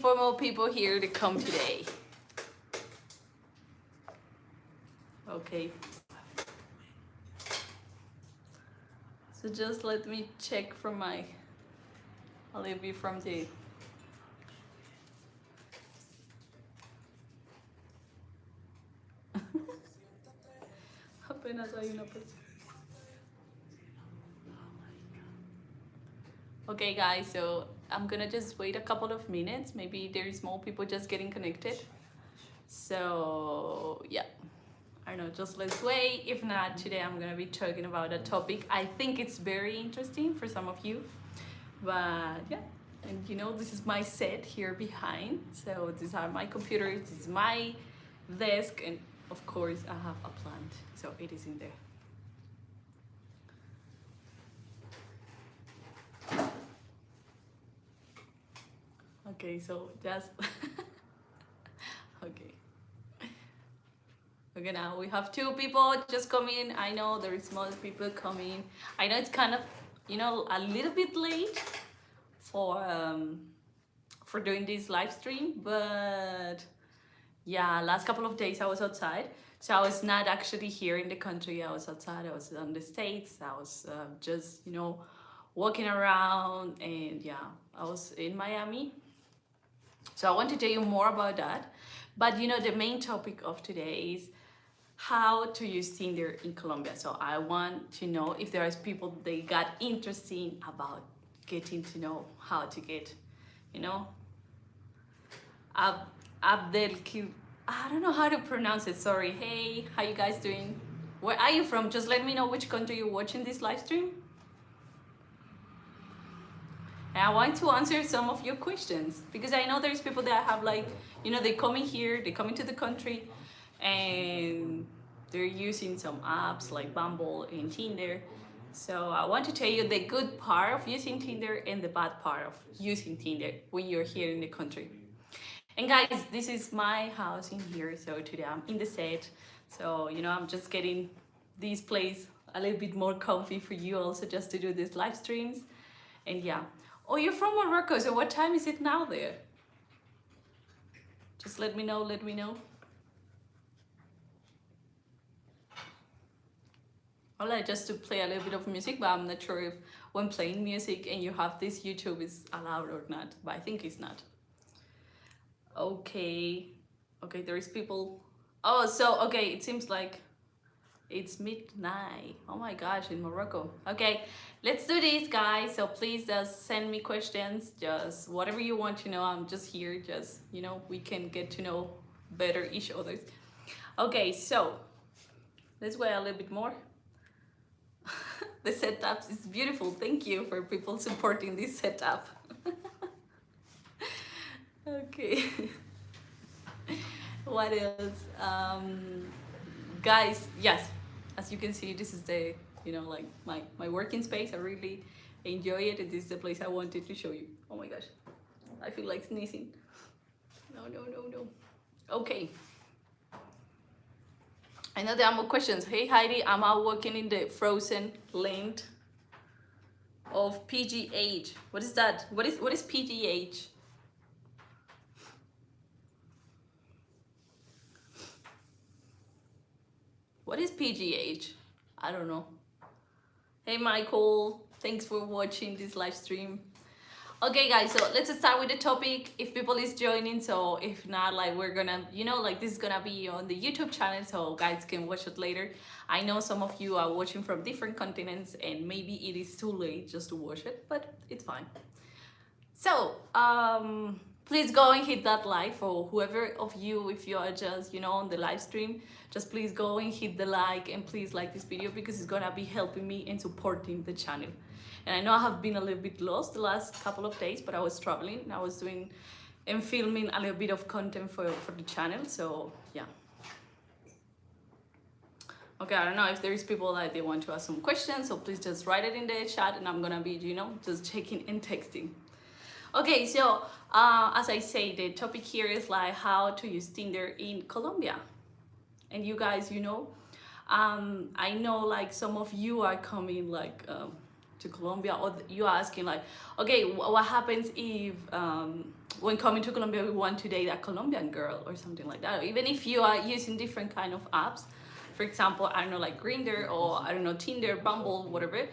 for more people here to come today. Okay. So just let me check from my, a little bit from the, apenas hay una persona. Okay guys, so I'm gonna just wait a couple of minutes. Maybe there is more people just getting connected. So yeah, I don't know, just let's wait. If not, today I'm gonna be talking about a topic I think it's very interesting for some of you. But yeah, and you know, this is my set here behind. So these are my computers, this is my desk, and of course I have a plant, so it is in there. Okay, so just okay. Okay, now we have two people just coming. I know there is more people coming. I know it's kind of, you know, a little bit late for doing this live stream, but yeah, last couple of days I was outside, so I was not actually here in the country. I was outside. I was on the States. I was just, you know, walking around, and yeah, I was in Miami. So I want to tell you more about that. But you know, the main topic of today is how to use Tinder in Colombia. So I want to know if there is people they got interesting about getting to know how to get, you know, Abdel. I don't know how to pronounce it. Sorry. Hey, how you guys doing? Where are you from? Just let me know which country you're watching this live stream. And I want to answer some of your questions because I know there's people that have, like, you know, they come in here, they come into the country, and they're using some apps like Bumble and Tinder. So I want to tell you the good part of using Tinder and the bad part of using Tinder when you're here in the country. And guys, this is my house in here. So today I'm in the set. So, you know, I'm just getting this place a little bit more comfy for you also, just to do these live streams. And yeah. Oh, you're from Morocco. So what time is it now there? Just let me know, let me know. I like just to play a little bit of music, but I'm not sure if when playing music and you have this YouTube is allowed or not, but I think it's not. Okay, okay, there is people. Oh, so, okay, it seems like it's midnight. Oh my gosh, in Morocco. Okay, let's do this, guys. So please just send me questions, just whatever you want to know. I'm just here, just, you know, we can get to know better each other. Okay, so let's wait a little bit more. The setup is beautiful. Thank you for people supporting this setup. Okay. What else? Guys, yes, as you can see, this is the, you know, like my working space. I really enjoy it, and this is the place I wanted to show you. Oh my gosh, I feel like sneezing. No, no, no, no. Okay. I know there are more questions. Hey Heidi, I'm out walking in the frozen land of PGH. What is that? What is PGH? What is PGH? I don't know. Hey Michael, thanks for watching this live stream. Okay guys, so let's start with the topic. If people is joining, so if not, like, we're gonna, you know, like, this is gonna be on the YouTube channel, so guys can watch it later. I know some of you are watching from different continents and maybe it is too late just to watch it, but it's fine. So please go and hit that like for whoever of you, if you are just, you know, on the live stream, just please go and hit the like, and please like this video because it's gonna be helping me and supporting the channel. And I know I have been a little bit lost the last couple of days, but I was traveling and I was doing and filming a little bit of content for the channel, so yeah. Okay, I don't know if there is people that they want to ask some questions, so please just write it in the chat and I'm gonna be, you know, just checking and texting. Okay, so as I say, the topic here is like how to use Tinder in Colombia. And you guys, you know, I know like some of you are coming like to Colombia, or you're asking like, okay, what happens if when coming to Colombia we want to date a Colombian girl or something like that, or even if you are using different kind of apps, for example, I don't know, like Grinder, or I don't know, Tinder, Bumble, whatever,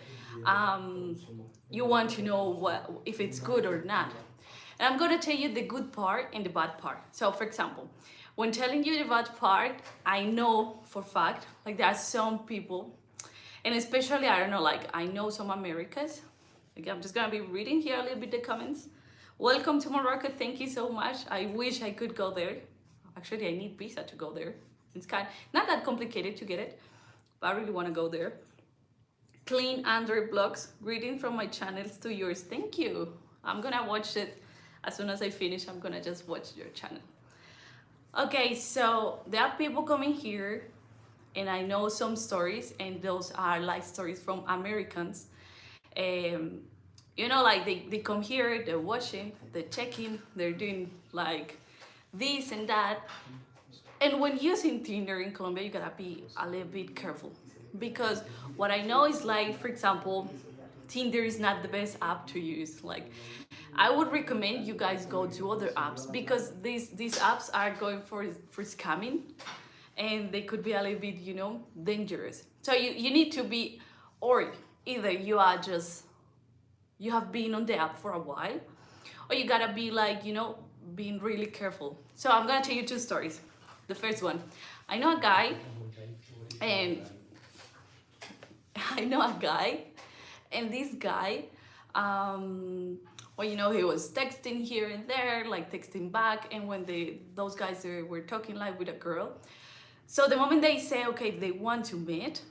you want to know what if it's good or not. And I'm gonna tell you the good part and the bad part. So for example, when telling you the bad part, I know for fact, like there are some people, and especially, I don't know, like I know some Americans. Like, I'm just gonna be reading here a little bit the comments. Welcome to Morocco, thank you so much. I wish I could go there. Actually, I need visa to go there. It's not that complicated to get it, but I really wanna go there. Clean Android blogs, greeting from my channels to yours, thank you. I'm gonna watch it as soon as I finish. I'm gonna just watch your channel. Okay, so there are people coming here, and I know some stories, and those are like stories from Americans. You know, like they come here, they're watching, they're checking, they're doing like this and that. And when using Tinder in Colombia, you gotta be a little bit careful, because what I know is like, for example, Tinder is not the best app to use. Like, I would recommend you guys go to other apps, because these apps are going for scamming, and they could be a little bit, you know, dangerous. So you need to be, or either you are just, you have been on the app for a while, or you gotta be like, you know, being really careful. So I'm gonna tell you two stories. The first one, I know a guy, and and this guy, well, you know, he was texting here and there, like texting back, and when those guys were talking like with a girl, so the moment they say, okay, they want to meet,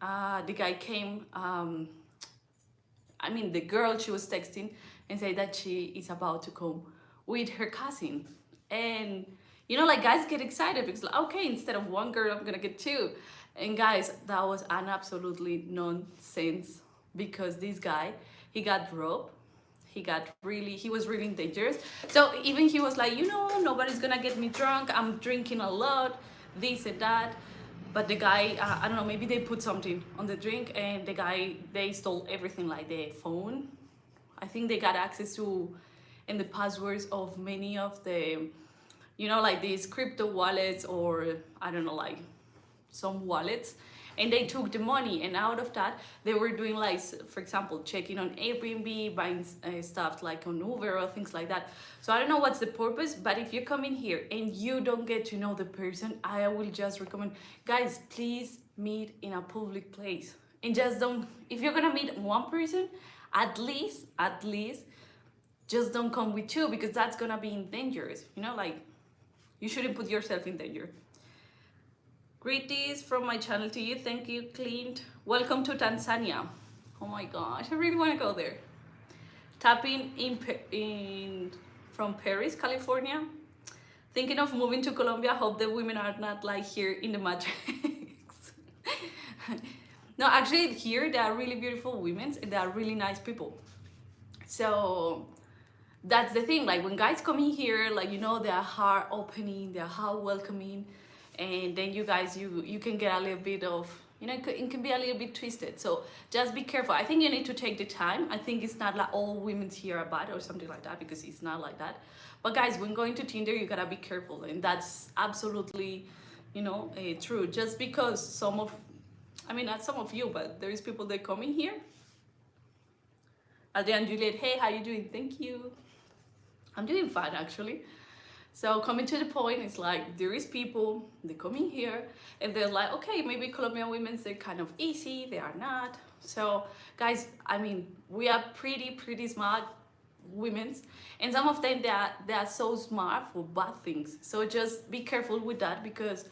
the guy came, I mean, the girl, she was texting and said that she is about to come with her cousin. And, you know, like guys get excited because like, okay, instead of one girl, I'm gonna get two. And guys, that was an absolutely nonsense, because this guy, he got robbed. He was really dangerous. So even he was like, you know, nobody's gonna get me drunk. I'm drinking a lot, this and that. But the guy, I don't know, maybe they put something on the drink, and the guy, they stole everything, like the phone. I think they got access to, and the passwords of many of the, you know, like these crypto wallets, or I don't know, like some wallets. And they took the money, and out of that they were doing like, for example, checking on Airbnb, buying stuff like on Uber or things like that. So I don't know what's the purpose, but if you come in here and you don't get to know the person, I will just recommend, guys, please meet in a public place, and just don't, if you're gonna meet one person, at least just don't come with two, because that's gonna be dangerous, you know, like you shouldn't put yourself in danger. Greetings from my channel to you. Thank you, Clint. Welcome to Tanzania. Oh my gosh, I really want to go there. Tapping in from Paris, California. Thinking of moving to Colombia. Hope the women are not like here in the Matrix. No, actually here there are really beautiful women, and they are really nice people. So that's the thing. Like when guys come in here, like, you know, they are heart opening, they are heart welcoming. And then you guys, you can get a little bit of, you know, it can be a little bit twisted. So just be careful. I think you need to take the time. I think it's not like all women here are bad or something like that, because it's not like that. But guys, when going to Tinder, you gotta be careful, and that's absolutely, you know, true. Just because not some of you, but there is people that come in here. Adrian, Juliet, hey, how you doing? Thank you. I'm doing fine, actually. So coming to the point, it's like there is people, they come in here and they're like, okay, maybe Colombian women, they're kind of easy, they are not. So guys, I mean, we are pretty smart women, and some of them they are so smart for bad things. So just be careful with that, because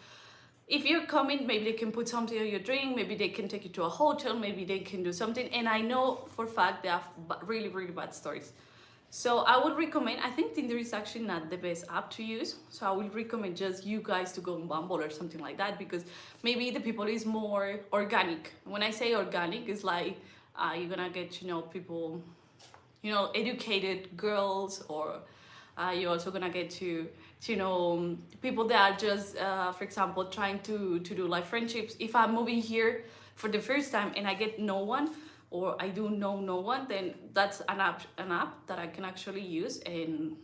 if you're coming, maybe they can put something on your drink, maybe they can take you to a hotel, maybe they can do something. And I know for a fact they have really bad stories. So I would recommend, I think Tinder is actually not the best app to use. So I would recommend just you guys to go on Bumble or something like that, because maybe the people is more organic. When I say organic, it's like you're gonna get to know people, you know, educated girls, or you're also gonna get to know people that are just, for example, trying to do like friendships. If I'm moving here for the first time and I get no one, or I do know no one, then that's an app that I can actually use, and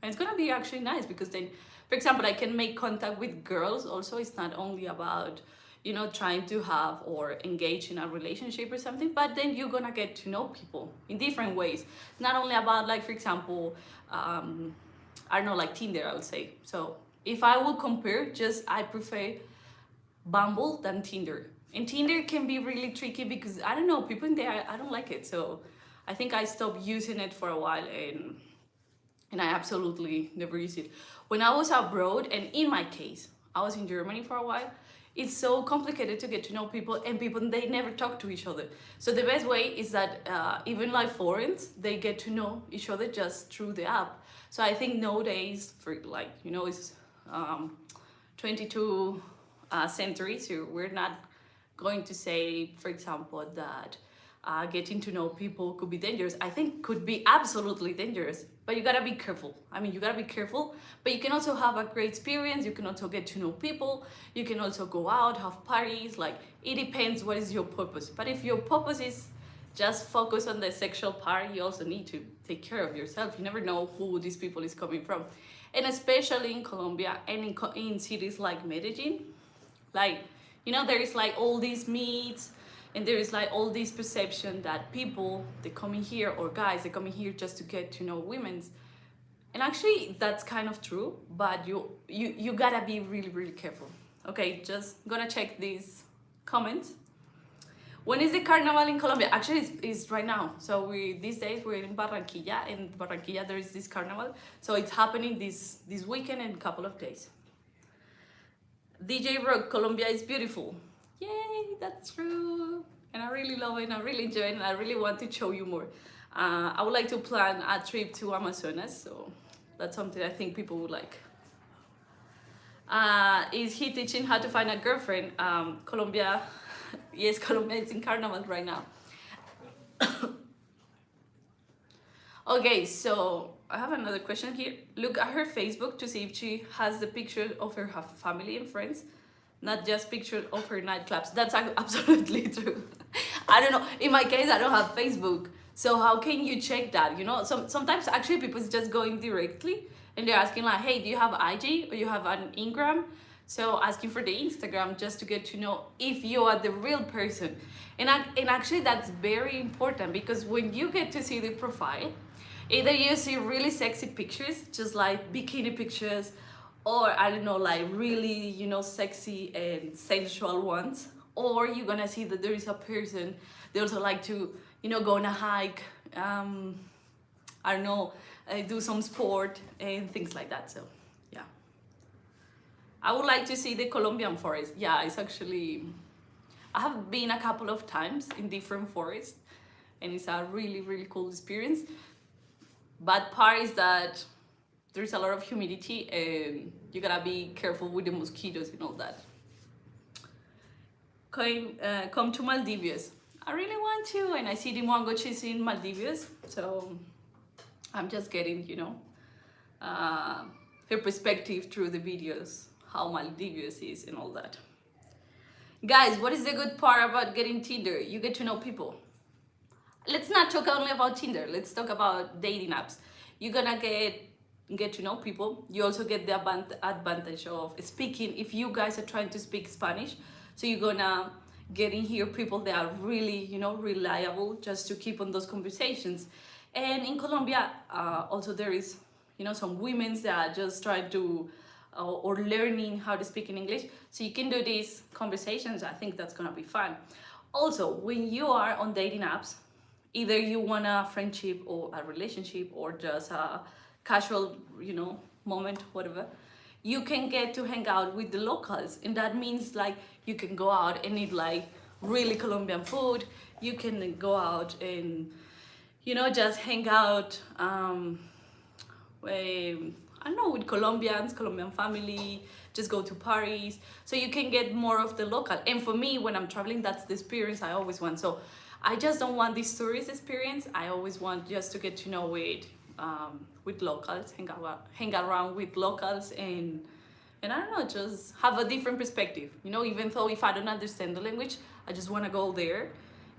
it's gonna be actually nice because then, for example, I can make contact with girls also. It's not only about, trying to have or engage in a relationship or something, but then you're gonna get to know people in different ways. It's not only about, like, for example, I don't know, like Tinder, I would say. So if I would compare, just I prefer Bumble than Tinder. And Tinder can be really tricky because I don't know, people in there, I don't like it. So I think I stopped using it for a while, and I absolutely never used it. When I was abroad, and in my case, I was in Germany for a while, it's so complicated to get to know people, and people, they never talk to each other. So the best way is that even like foreigners, they get to know each other just through the app. So I think nowadays, for like, it's 22 century, so we're not going to say, for example, that getting to know people could be dangerous. I think could be absolutely dangerous, but you gotta be careful. I mean, you gotta be careful, but you can also have a great experience. You can also get to know people. You can also go out, have parties. Like, it depends what is your purpose. But if your purpose is just focus on the sexual part, you also need to take care of yourself. You never know who these people is coming from. And especially in Colombia and in cities like Medellin, like, there is like all these myths, and there is like all this perception that people, they come in here, or guys, they come in here just to get to know women's. And actually that's kind of true, but you gotta be really, really careful. Okay, just gonna check these comments. When is the carnival in Colombia? Actually, it's right now. So these days we're in Barranquilla. In Barranquilla there is this carnival, so it's happening this weekend in a couple of days. DJ Rock, Colombia is beautiful. Yay, that's true. And I really love it, and I really enjoy it, and I really want to show you more. I would like to plan a trip to Amazonas, so that's something I think people would like. Is he teaching how to find a girlfriend? Colombia, yes, Colombia is in carnival right now. Okay, so I have another question here. Look at her Facebook to see if she has the picture of her family and friends, not just pictures of her nightclubs. That's absolutely true. I don't know. In my case, I don't have Facebook. So how can you check that? Sometimes actually people just going directly and they're asking like, hey, do you have IG or you have an Instagram? So asking for the Instagram just to get to know if you are the real person. And actually that's very important, because when you get to see the profile, either you see really sexy pictures, just like bikini pictures, or I don't know, like really, sexy and sensual ones, or you're gonna see that there is a person, they also like to, go on a hike, I don't know, do some sport and things like that. So yeah, I would like to see the Colombian forest. Yeah, it's actually, I have been a couple of times in different forests, and it's a really, really cool experience. Bad part is that there's a lot of humidity, and you gotta be careful with the mosquitoes and all that. Come to Maldives. I really want to, and I see the Mwango cheese in Maldives, so I'm just getting, her perspective through the videos, how Maldives is and all that. Guys, what is the good part about getting Tinder? You get to know people. Let's not talk only about Tinder. Let's talk about dating apps. You're gonna get to know people. You also get the advantage of speaking. If you guys are trying to speak Spanish, so you're gonna get in here people that are really, reliable, just to keep on those conversations. And in Colombia, also there is, some women that are just trying to or learning how to speak in English. So you can do these conversations. I think that's gonna be fun. Also, when you are on dating apps, either you want a friendship or a relationship or just a casual, moment, whatever, you can get to hang out with the locals. And that means like you can go out and eat like really Colombian food. You can go out and, just hang out, I don't know, with Colombian family, just go to parties. So you can get more of the local. And for me, when I'm traveling, that's the experience I always want. So I just don't want this tourist experience. I always want just to get to know with locals, hang around with locals, and I don't know, just have a different perspective. Even though if I don't understand the language, I just want to go there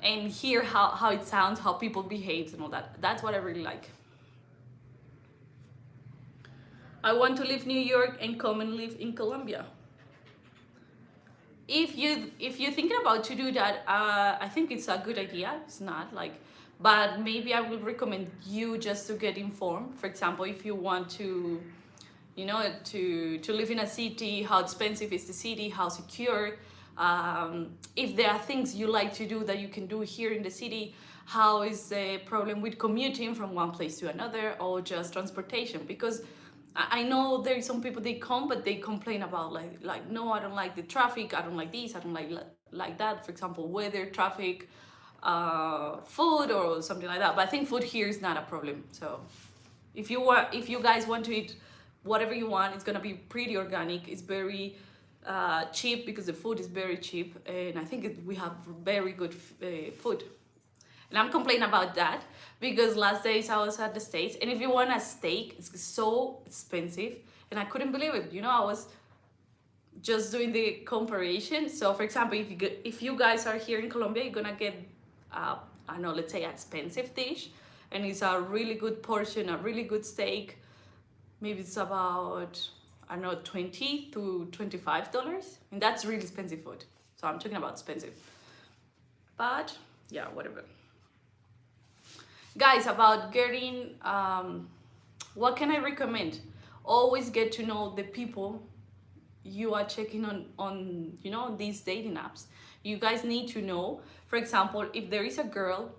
and hear how it sounds, how people behave and all that. That's what I really like. I want to leave New York and come and live in Colombia. If you're thinking about to do that, I think it's a good idea. It's not like, but maybe I will recommend you just to get informed. For example, if you want to, you know, to live in a city, how expensive is the city, how secure, if there are things you like to do that you can do here in the city, how is the problem with commuting from one place to another, or just transportation. Because I know there are some people, they come but they complain about like no, I don't like the traffic, I don't like this, I don't like that. For example, weather, traffic, food or something like that. But I think food here is not a problem. So if you guys want to eat whatever you want, it's gonna be pretty organic. It's very cheap because the food is very cheap, and I think we have very good food. And I'm complaining about that because last days I was at the States, and if you want a steak, it's so expensive, and I couldn't believe it. You know, I was just doing the comparison. So for example, if you guys are here in Colombia, you're gonna get I don't know, let's say expensive dish, and it's a really good portion, a really good steak. Maybe it's about, I don't know, $20 to $25, and that's really expensive food. So I'm talking about expensive, but yeah, whatever. Guys, about getting, what can I recommend? Always get to know the people you are checking on you know, these dating apps. You guys need to know, for example, if there is a girl,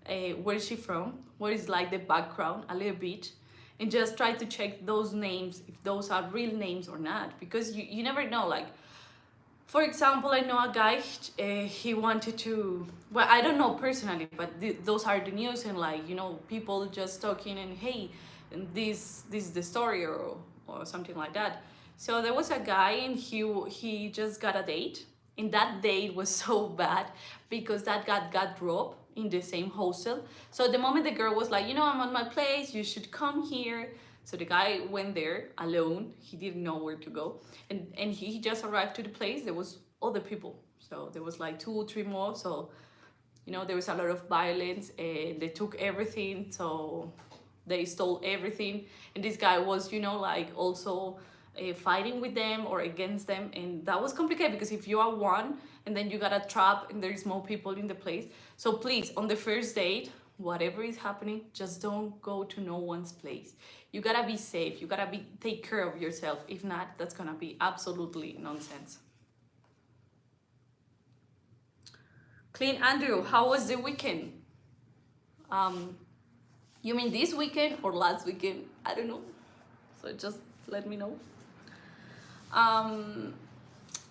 where is she from, what is like the background a little bit, and just try to check those names, if those are real names or not, because you never know. Like, for example, I know a guy, he wanted to, well, I don't know personally, but those are the news, and like, you know, people just talking and hey, and this is the story, or something like that. So there was a guy, and he just got a date, and that date was so bad because that guy got dropped in the same hostel. So the moment the girl was like, you know, I'm on my place, you should come here. So the guy went there alone. He didn't know where to go. And he just arrived to the place. There was other people. So there was like 2 or 3 more. So, you know, there was a lot of violence, and they took everything. So they stole everything. And this guy was, you know, like also fighting with them or against them. And that was complicated because if you are one and then you got a trap and there's more people in the place. So please, on the first date, whatever is happening, just don't go to no one's place. You gotta be safe. You gotta take care of yourself. If not, that's gonna be absolutely nonsense. Clean Andrew, how was the weekend? You mean this weekend or last weekend? I don't know. So just let me know.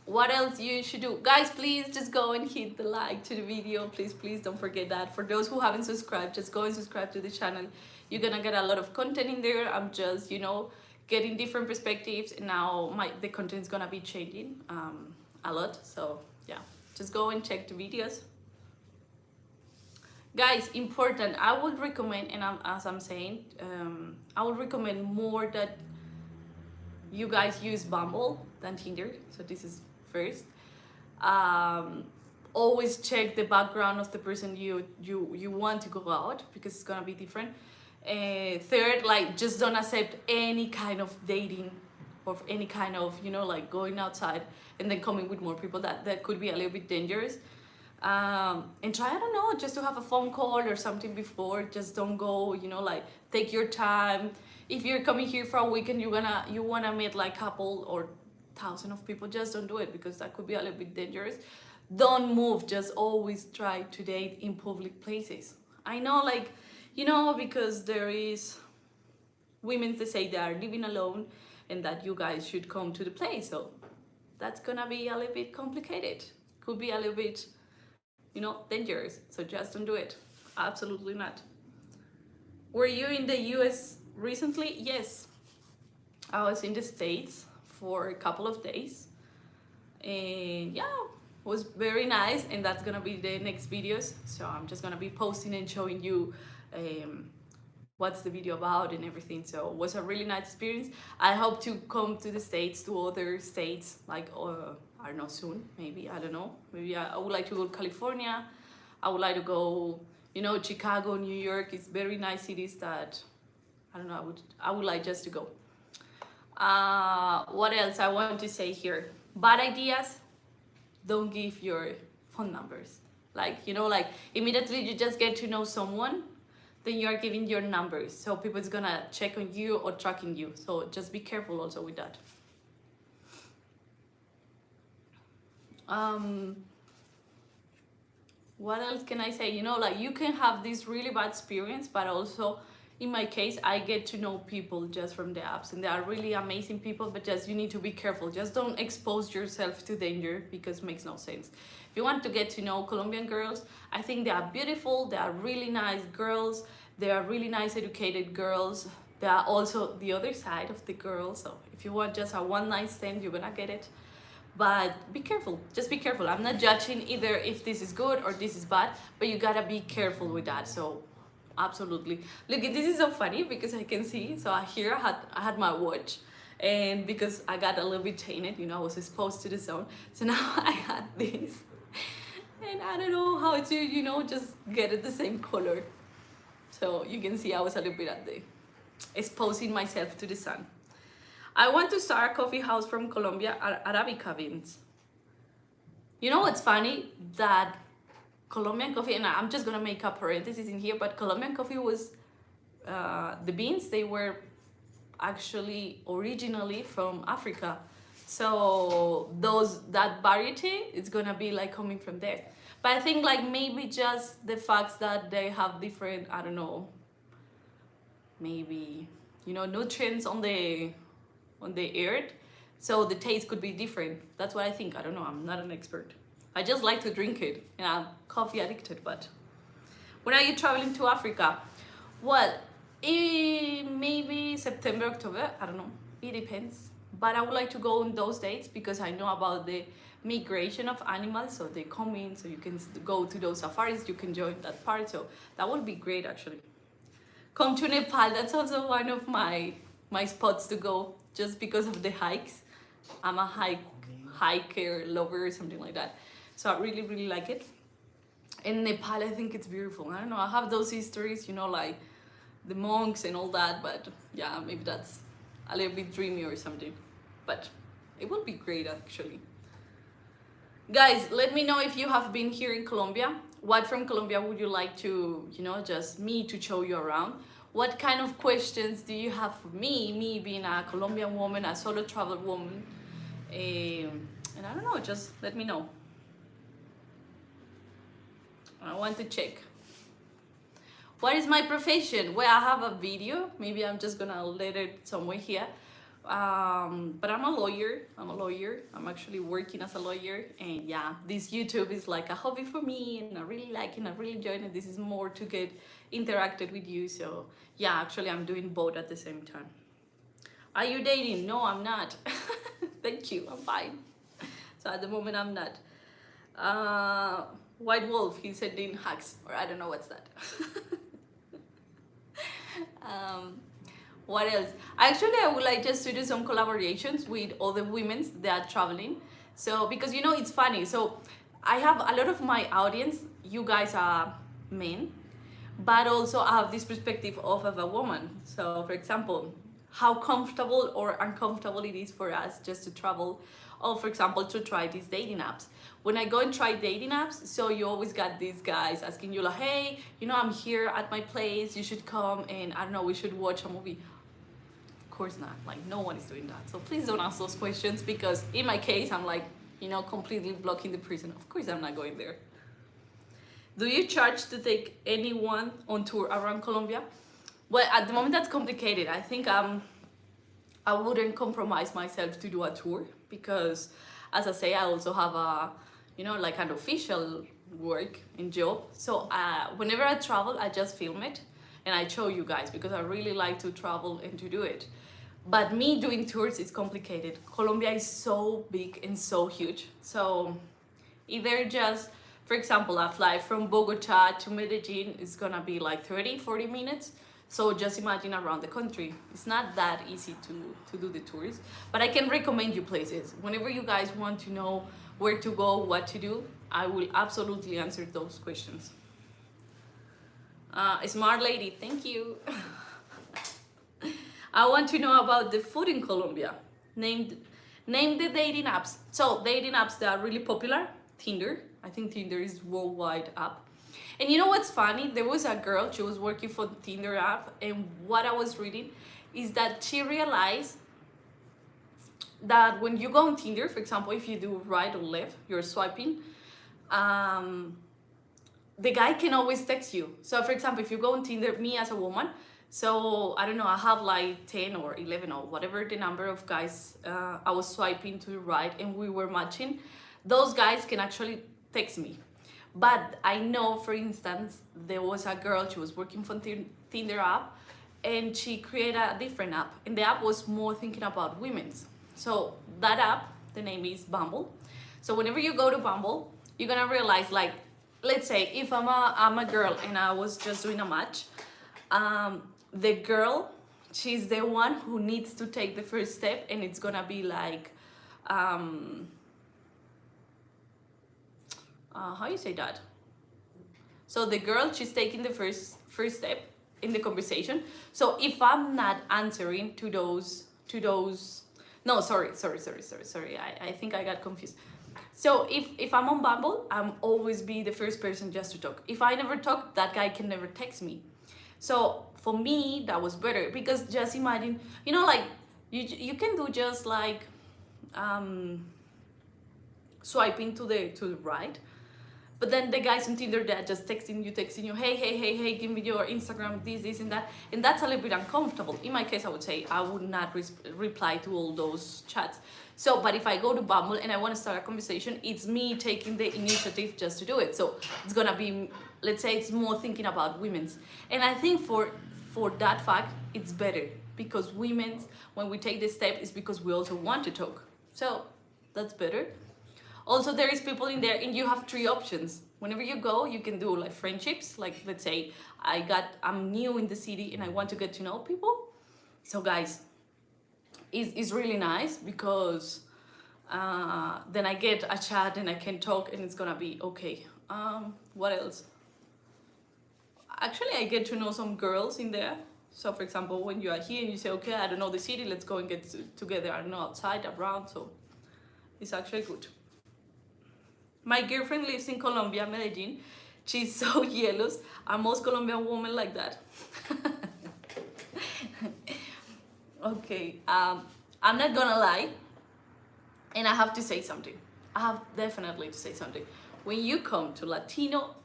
What else you should do, guys? Please just go and hit the like to the video. Please don't forget that. For those who haven't subscribed, just go and subscribe to the channel. You're gonna get a lot of content in there. I'm just, you know, getting different perspectives, and now the content is gonna be changing a lot. So yeah, just go and check the videos, guys. Important, I would recommend, and as I'm saying, I would recommend more that you guys use Bumble than Tinder. So this is first. Always check the background of the person you want to go out, because it's gonna be different. Third, like, just don't accept any kind of dating or any kind of, you know, like going outside and then coming with more people. That could be a little bit dangerous. And try, I don't know, just to have a phone call or something before. Just don't go, you know, like, take your time. If you're coming here for a weekend, you wanna meet like couple or 1,000 of people, just don't do it, because that could be a little bit dangerous. Don't move. Just always try to date in public places. I know, like, you know, because there is women that say they are living alone and that you guys should come to the place. So that's gonna be a little bit complicated. Could be a little bit, you know, dangerous. So just don't do it. Absolutely not. Were you in the US recently? Yes, I was in the States for a couple of days, and yeah, it was very nice. And that's gonna be the next videos. So I'm just gonna be posting and showing you what's the video about and everything. So it was a really nice experience. I hope to come to the States, to other states, like I don't know, soon, maybe. I don't know, maybe I would like to go to California. I would like to go, you know, Chicago, New York. It's very nice cities that I don't know. I would like just to go. What else I want to say here? Bad ideas. Don't give your phone numbers. Like, you know, like immediately you just get to know someone, then you are giving your numbers. So people is gonna check on you or tracking you. So just be careful also with that. What else can I say? You know, like you can have this really bad experience, but also in my case, I get to know people just from the apps, and they are really amazing people, but just you need to be careful. Just don't expose yourself to danger because it makes no sense. If you want to get to know Colombian girls, I think they are beautiful, they are really nice girls, they are really nice educated girls. They are also the other side of the girls. So if you want just a one night stand, you're gonna get it. But be careful, just be careful. I'm not judging either if this is good or this is bad, but you gotta be careful with that. So absolutely. Look, this is so funny because I can see, so here I had my watch, and because I got a little bit tainted, you know, I was exposed to the sun, so now I had this, and I don't know how to, you know, just get it the same color. So you can see I was a little bit at the exposing myself to the sun. I want to start a coffee house from Colombia, Arabica beans. You know what's funny? That Colombian coffee, and I'm just gonna make a parenthesis in here, but Colombian coffee was, the beans, they were actually originally from Africa. So that variety is gonna be like coming from there. But I think like maybe just the fact that they have different, I don't know, maybe, you know, nutrients on the earth, so the taste could be different. That's what I think. I don't know, I'm not an expert. I just like to drink it, and I'm coffee addicted. But when are you traveling to Africa? Well, maybe September, October, I don't know, it depends. But I would like to go on those dates because I know about the migration of animals, so they come in, so you can go to those safaris, you can join that part, so that would be great actually. Come to Nepal, that's also one of my spots to go, just because of the hikes. I'm a hiker lover or something like that, so I really really like it. In Nepal, I think it's beautiful. I don't know, I have those histories, you know, like the monks and all that, but yeah, maybe that's a little bit dreamy or something, but it would be great actually. Guys, let me know if you have been here in Colombia. What from Colombia would you like to, you know, just me to show you around? What kind of questions do you have for me being a Colombian woman, a solo travel woman? And I don't know, just let me know. I want to check. What is my profession? Well, I have a video. Maybe I'm just gonna let it somewhere here. But I'm a lawyer. I'm actually working as a lawyer, and yeah, this YouTube is like a hobby for me, and I really like it, I really enjoy it. This is more to get interacted with you. So yeah, actually I'm doing both at the same time. Are you dating? No, I'm not. Thank you, I'm fine. So at the moment I'm not. White Wolf, he said in hacks, or I don't know what's that. What else? Actually, I would like just to do some collaborations with other women that are traveling. So, because you know, it's funny. So, I have a lot of my audience, you guys are men, but also I have this perspective of a woman. So, for example, how comfortable or uncomfortable it is for us just to travel, or for example, to try these dating apps. When I go and try dating apps, so you always got these guys asking you like, hey, you know, I'm here at my place, you should come and I don't know, we should watch a movie. Of course not, like no one is doing that. So please don't ask those questions, because in my case, I'm like, you know, completely blocking the person. Of course I'm not going there. Do you charge to take anyone on tour around Colombia? Well, at the moment that's complicated. I think I wouldn't compromise myself to do a tour, because as I say, I also have a, you know, like an official work and job. So whenever I travel, I just film it and I show you guys, because I really like to travel and to do it. But me doing tours is complicated. Colombia is so big and so huge. So either just, for example, a flight from Bogota to Medellin is gonna be like 30-40 minutes. So just imagine around the country. It's not that easy to do the tours, but I can recommend you places. Whenever you guys want to know where to go, what to do, I will absolutely answer those questions. Smart lady, thank you. I want to know about the food in Colombia. Name the dating apps. So dating apps that are really popular. Tinder. I think Tinder is worldwide app. And you know what's funny? There was a girl, she was working for the Tinder app, and what I was reading is that she realized that when you go on Tinder, for example, if you do right or left, you're swiping, the guy can always text you. So for example, if you go on Tinder, me as a woman, so I don't know, I have like 10 or 11 or whatever the number of guys I was swiping to the right and we were matching, those guys can actually text me. But I know, for instance, there was a girl, she was working for Tinder app, and she created a different app, and the app was more thinking about women's. So that app, the name is Bumble. So whenever you go to Bumble, you're gonna realize, like, let's say if I'm a girl and I was just doing a match, the girl, she's the one who needs to take the first step, and it's gonna be like, how you say that? So the girl, she's taking the first step in the conversation. So if I'm not answering to those, no, sorry. I think I got confused. So if I'm on Bumble, I'm always be the first person just to talk. If I never talk, that guy can never text me. So for me, that was better, because just imagine, you know, like you can do just like swiping to the right, but then the guys on Tinder, they're just texting you, hey, give me your Instagram, this and that, and that's a little bit uncomfortable. In my case, I would say I would not reply to all those chats. So, but if I go to Bumble and I want to start a conversation, it's me taking the initiative just to do it. So it's gonna be, let's say, it's more thinking about women's, and I think for that fact, it's better, because women's, when we take this step, is because we also want to talk. So that's better. Also, there is people in there, and you have 3 options. Whenever you go, you can do like friendships. Like, let's say I'm new in the city and I want to get to know people. So guys, it's really nice, because then I get a chat and I can talk, and it's gonna be okay. What else? Actually, I get to know some girls in there. So for example, when you are here and you say, okay, I don't know the city, let's go and get together, I don't know, outside, around. So it's actually good. My girlfriend lives in Colombia, Medellin. She's so jealous. Are most Colombian women like that? Okay, I'm not gonna lie, and I have to say something. I have definitely to say something. When you come to Latino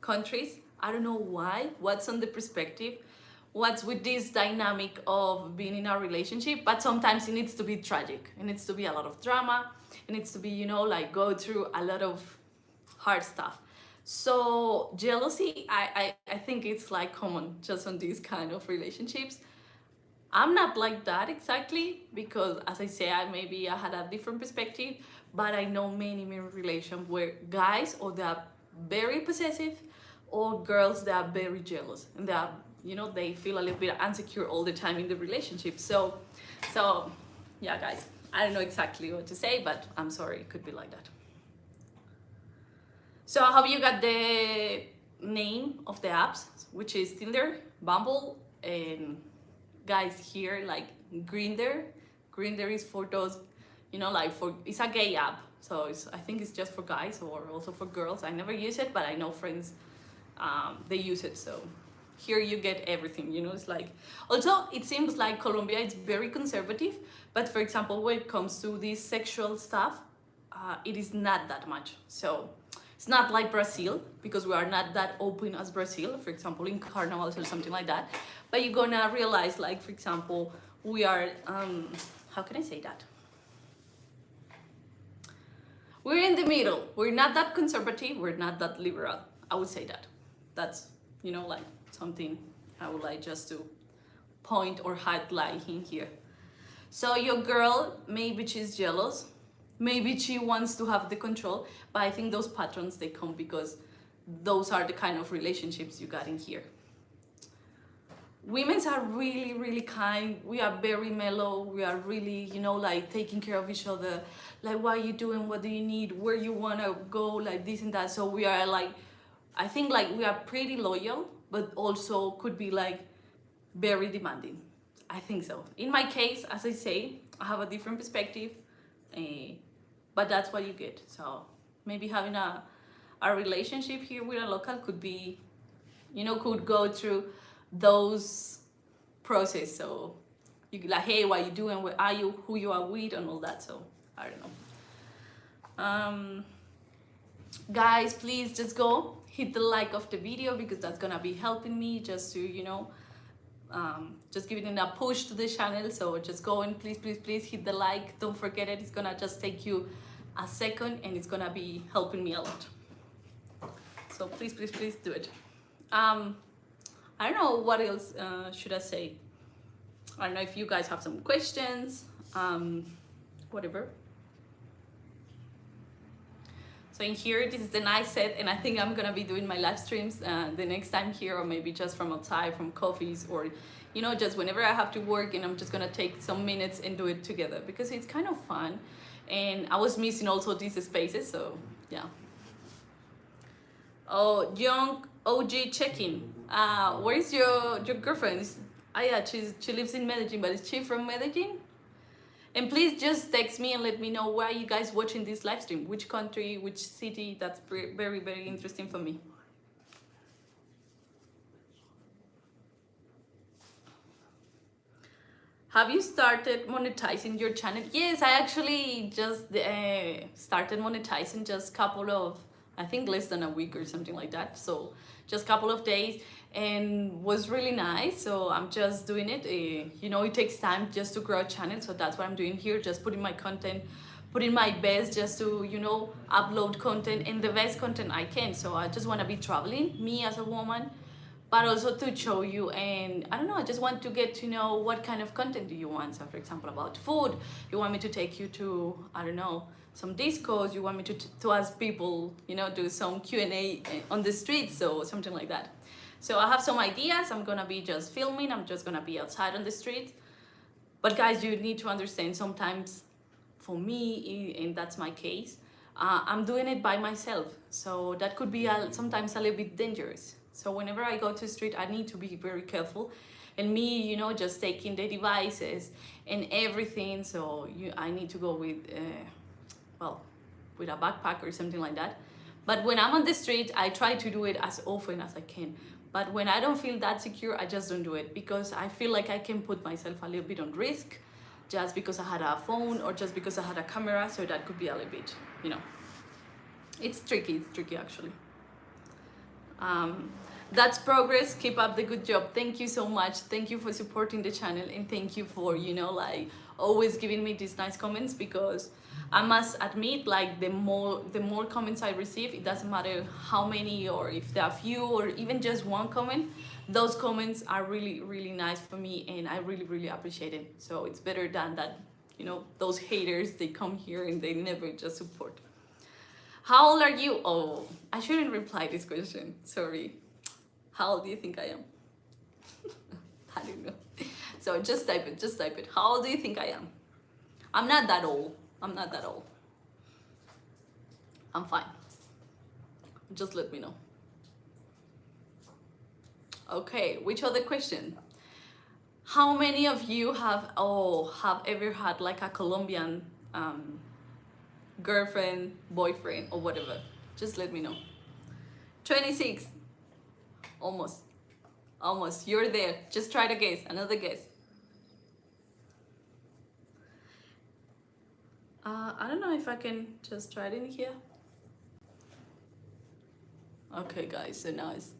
countries, I don't know why, what's on the perspective, what's with this dynamic of being in a relationship, but sometimes it needs to be tragic. It needs to be a lot of drama. It needs to be, you know, like go through a lot of hard stuff. So jealousy, I think it's like common just on these kind of relationships. I'm not like that exactly, because as I say, I had a different perspective, but I know many relations where guys, or they are very possessive, or girls that are very jealous, and they are, you know, they feel a little bit insecure all the time in the relationship. So yeah, guys, I don't know exactly what to say, but I'm sorry, it could be like that. So I hope you got the name of the apps, which is Tinder, Bumble, and guys here, like Grindr. Grindr is for those, you know, like it's a gay app. So I think it's just for guys, or also for girls. I never use it, but I know friends, they use it. So here you get everything, you know. It's like, also it seems like Colombia is very conservative, but for example, when it comes to this sexual stuff, it is not that much. So it's not like Brazil, because we are not that open as Brazil, for example, in carnivals or something like that. But you're gonna realize, like, for example, we are, how can I say that? We're in the middle. We're not that conservative, we're not that liberal. I would say that. That's, you know, like something I would like just to point or highlight in here. So your girl, maybe she's jealous, maybe she wants to have the control, but I think those patterns, they come because those are the kind of relationships you got in here. women's are really, really kind. We are very mellow. We are really, you know, like taking care of each other. Like, what are you doing? What do you need? Where you want to go? Like this and that. So we are like, I think like we are pretty loyal, but also could be like very demanding. I think so. In my case, as I say, I have a different perspective, but that's what you get. So maybe having a relationship here with a local could be, you know, could go through those process. So you like, hey, what you doing? Where are you? Who you are with, and all that. So I don't know. Guys, please just go hit the like of the video, because that's gonna be helping me just to, you know, just giving it a push to the channel. So just go and please hit the like. Don't forget it. It's gonna just take you a second, and it's gonna be helping me a lot. So please do it. I don't know what else should I say. I don't know if you guys have some questions, whatever. So in here, this is the nice set, and I think I'm gonna be doing my live streams the next time here, or maybe just from outside, from coffees, or, you know, just whenever I have to work, and I'm just gonna take some minutes and do it together, because it's kind of fun. And I was missing also these spaces, so yeah. Oh, young OG check-in. Where is your girlfriend? Yeah, she lives in Medellin, but is she from Medellin? And please just text me and let me know where you guys watching this live stream, which country, which city. That's very interesting for me. Have you started monetizing your channel? Yes, I actually just started monetizing just couple of, I think less than a week or something like that. So just couple of days, and was really nice. So I'm just doing it. You know, it takes time just to grow a channel. So that's what I'm doing here, just putting my content, putting my best just to, you know, upload content and the best content I can. So I just want to be traveling, me as a woman, but also to show you. And I don't know, I just want to get to know what kind of content do you want. So for example, about food, you want me to take you to, I don't know, some discos, you want me to ask people, you know, do some Q&A on the streets, so something like that. So I have some ideas. I'm gonna be just filming, I'm just gonna be outside on the street. But guys, you need to understand, sometimes for me, and that's my case, I'm doing it by myself, so that could be sometimes a little bit dangerous. So whenever I go to the street, I need to be very careful. And me, you know, just taking the devices and everything, so I need to go with well, with a backpack or something like that. But when I'm on the street, I try to do it as often as I can. But when I don't feel that secure, I just don't do it, because I feel like I can put myself a little bit on risk just because I had a phone, or just because I had a camera. So that could be a little bit, you know, it's tricky actually. That's progress. Keep up the good job. Thank you so much. Thank you for supporting the channel, and thank you for, you know, like always giving me these nice comments, because I must admit, like the more comments I receive, it doesn't matter how many, or if there are few, or even just one comment, those comments are really nice for me, and I really appreciate it. So it's better than that, you know, those haters, they come here and they never just support. How old are you? Oh, I shouldn't reply this question, sorry. How old do you think I am? I don't know. So just type it. How old do you think I am? I'm not that old. I'm fine. Just let me know. Okay, which other question? How many of you have ever had like a Colombian girlfriend, boyfriend, or whatever? Just let me know. 26. Almost. You're there. Just try to guess. Another guess. I don't know if I can just try it in here. Okay, guys. So now it's,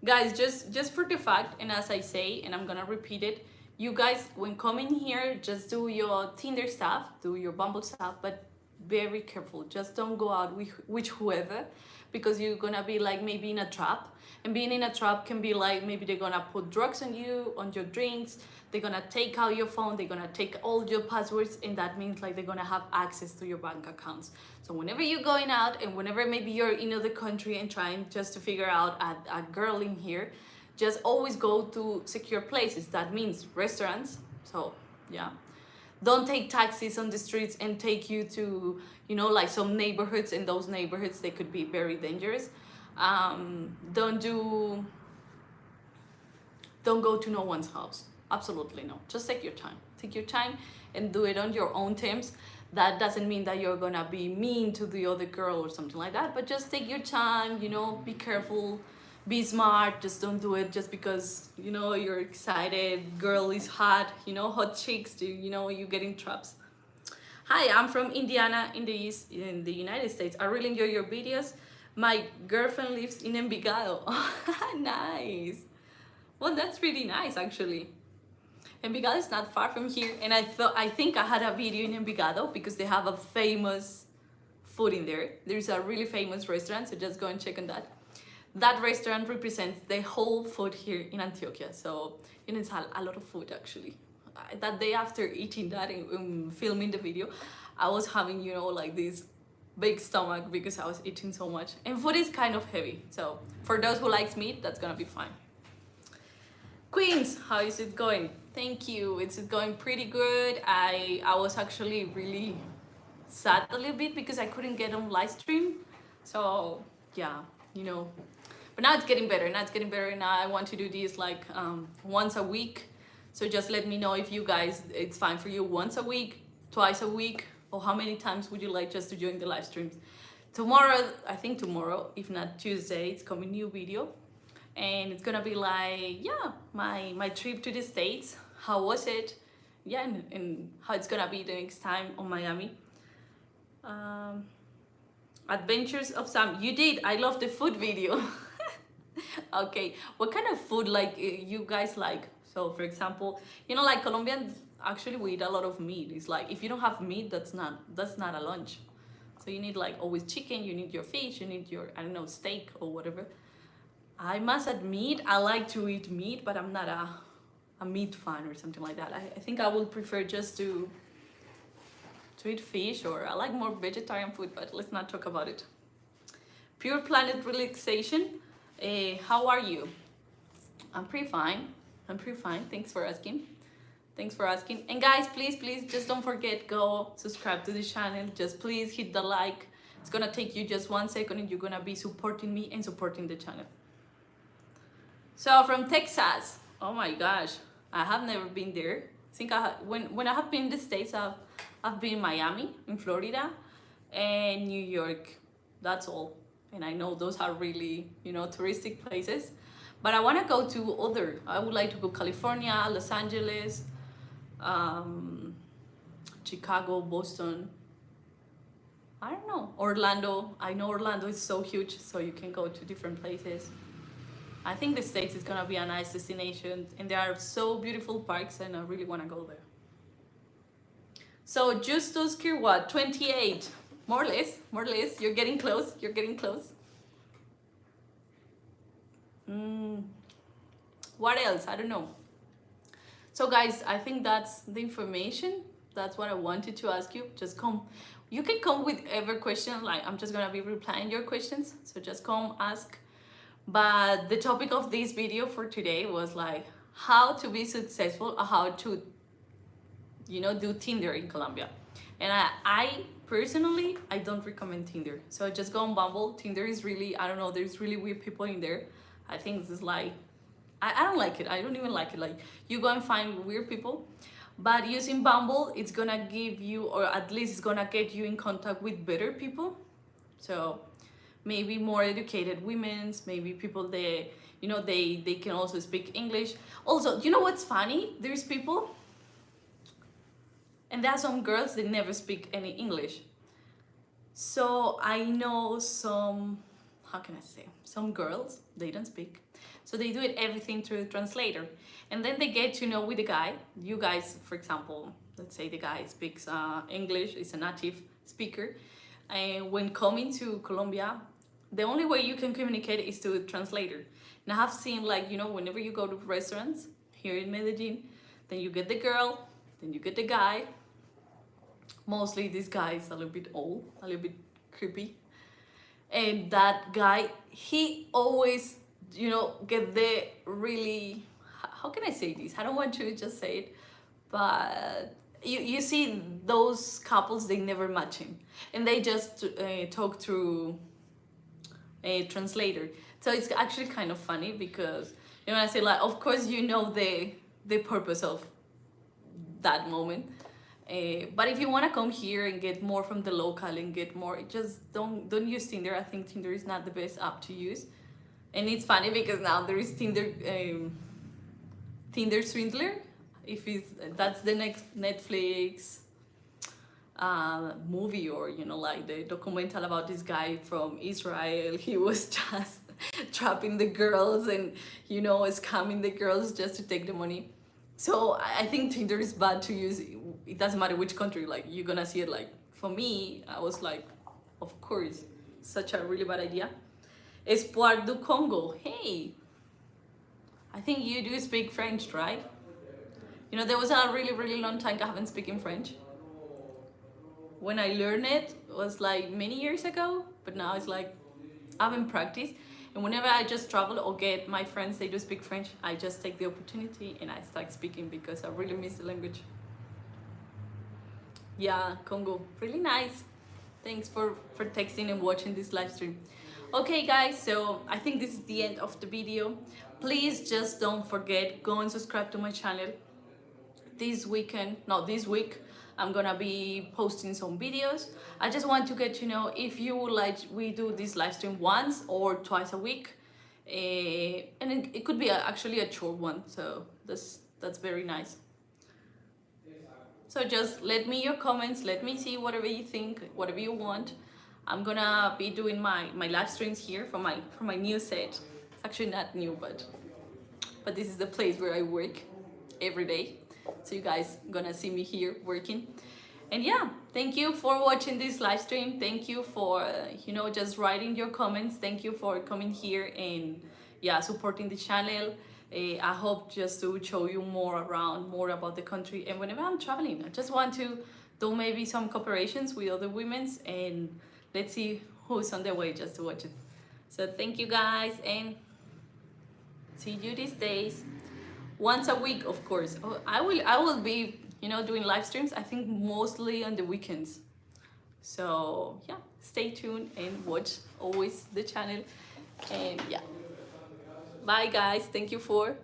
guys, just for the fact, and as I say, and I'm gonna repeat it, you guys, when coming here, just do your Tinder stuff, do your Bumble stuff, but very careful. Just don't go out with whoever, because you're gonna be like maybe in a trap. And being in a trap can be like, maybe they're gonna put drugs on you, on your drinks, they're gonna take out your phone, they're gonna take all your passwords, and that means like they're gonna have access to your bank accounts. So whenever you're going out, and whenever maybe you're in another country and trying just to figure out a girl in here, just always go to secure places. That means restaurants. So yeah, don't take taxis on the streets and take you to, you know, like some neighborhoods. In those neighborhoods they could be very dangerous. Don't go to no one's house. Absolutely no. Just take your time. Take your time and do it on your own terms. That doesn't mean that you're gonna be mean to the other girl or something like that, but just take your time, you know, be careful, be smart. Just don't do it just because, you know, you're excited, girl is hot, you know, hot chicks do, you know, you get in traps. Hi, I'm from Indiana in the United States. I really enjoy your videos. My girlfriend lives in Envigado. Nice. Well, that's really nice actually. Envigado is not far from here, and I think I had a video in Envigado because they have a famous food in there. There's a really famous restaurant, so just go and check on that. That restaurant represents the whole food here in Antioquia, so you know, it's a lot of food actually. That day after eating that and filming the video, I was having, you know, like this big stomach because I was eating so much, and food is kind of heavy, so for those who likes meat, that's gonna be fine. Queens, how is it going? Thank you. It's going pretty good. I was actually really sad a little bit because I couldn't get on live stream. So yeah, you know, but now it's getting better. Now it's getting better. Now I want to do these like once a week. So just let me know if you guys, it's fine for you once a week, twice a week, or how many times would you like just to join the live streams? Tomorrow, I think tomorrow, if not Tuesday, it's coming new video. And it's gonna be like, yeah, my trip to the States. How was it? Yeah, and how it's gonna be the next time on Miami. Adventures of Sam. You did. I love the food video. Okay, what kind of food like you guys like? So for example, you know, like Colombians actually we eat a lot of meat. It's like if you don't have meat, that's not a lunch. So you need like always chicken. You need your fish. You need your, I don't know, steak or whatever. I must admit, I like to eat meat, but I'm not a meat fan or something like that. I think I would prefer just to eat fish, or I like more vegetarian food, but let's not talk about it. Pure Planet Relaxation, how are you? I'm pretty fine. Thanks for asking. And guys, please, just don't forget, go subscribe to the channel. Just please hit the like. It's gonna take you just 1 second and you're gonna be supporting me and supporting the channel. So from Texas, oh my gosh, I have never been there. I think when I have been in the States, I've been in Miami, in Florida, and New York. That's all. And I know those are really, you know, touristic places. But I want to go to other. I would like to go California, Los Angeles, Chicago, Boston. I don't know, Orlando. I know Orlando is so huge, so you can go to different places. I think the States is gonna be a nice destination, and there are so beautiful parks, and I really wanna go there. So Justus Kirwat, 28, more or less, you're getting close. What else? I don't know. So guys, I think that's the information. That's what I wanted to ask you. Just come. You can come with every question. Like I'm just gonna be replying your questions. So just come ask. But the topic of this video for today was like how to be successful, or how to, you know, do Tinder in Colombia. And I personally, I don't recommend Tinder. So just go on Bumble. Tinder is really, I don't know, there's really weird people in there. I think this is like, I don't like it. I don't even like it. Like you go and find weird people. But using Bumble, it's gonna give you, or at least it's gonna get you in contact with better people. So maybe more educated women's, maybe people they, you know, they can also speak English. Also, you know what's funny? There's people, and there are some girls that never speak any English. So I know some, how can I say, some girls, they don't speak. So they do it everything through the translator. And then they get to know with the guy. You guys, for example, let's say the guy speaks English, is a native speaker. And when coming to Colombia, the only way you can communicate is through a translator. And I have seen, like, you know, whenever you go to restaurants here in Medellin, then you get the girl, then you get the guy. Mostly this guy is a little bit old, a little bit creepy. And that guy, he always you know, get the really, how can I say this? I don't want to just say it, but you see those couples, they never matching, and they just talk through a translator. So it's actually kind of funny because, you know, I say like, of course you know the purpose of that moment. But if you want to come here and get more from the local and get more, just don't use Tinder. I think Tinder is not the best app to use. And it's funny because now there is Tinder Swindler. If it's, that's the next Netflix movie, or you know, like the documental about this guy from Israel. He was just trapping the girls and, you know, scamming the girls just to take the money. So I think Tinder is bad to use. It doesn't matter which country, like you're gonna see it. Like for me, I was like, of course, such a really bad idea. Espoir du Congo. Hey, I think you do speak French, right? You know, there was a really long time I haven't spoken French. When I learned it was like many years ago, but now it's like I haven't practiced. And whenever I just travel or get my friends, they do speak French, I just take the opportunity and I start speaking because I really miss the language. Yeah, Congo, really nice. Thanks for texting and watching this live stream. Okay guys, so I think this is the end of the video. Please just don't forget, go and subscribe to my channel. This week I'm gonna be posting some videos. I just want to get, you know, if you would like, we do this live stream once or twice a week, and it could be actually a short one, so that's very nice. So just let me your comments, let me see whatever you think, whatever you want. I'm gonna be doing my live streams here from my new set. It's actually not new, but this is the place where I work every day. So you guys gonna see me here working. And yeah, thank you for watching this live stream. Thank you for you know, just writing your comments. Thank you for coming here and yeah, supporting the channel. I hope just to show you more around, more about the country. And whenever I'm traveling, I just want to do maybe some cooperations with other women's, and let's see who's on their way just to watch it. So thank you guys, and see you these days. Once a week, of course. I will be, you know, doing live streams, I think mostly on the weekends. So yeah, stay tuned and watch always the channel. And yeah, bye guys, thank you for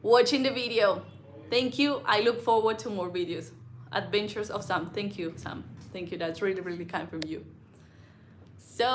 watching the video. Thank you, I look forward to more videos. Adventures of Sam. Thank you, Sam. Thank you, that's really kind from you. So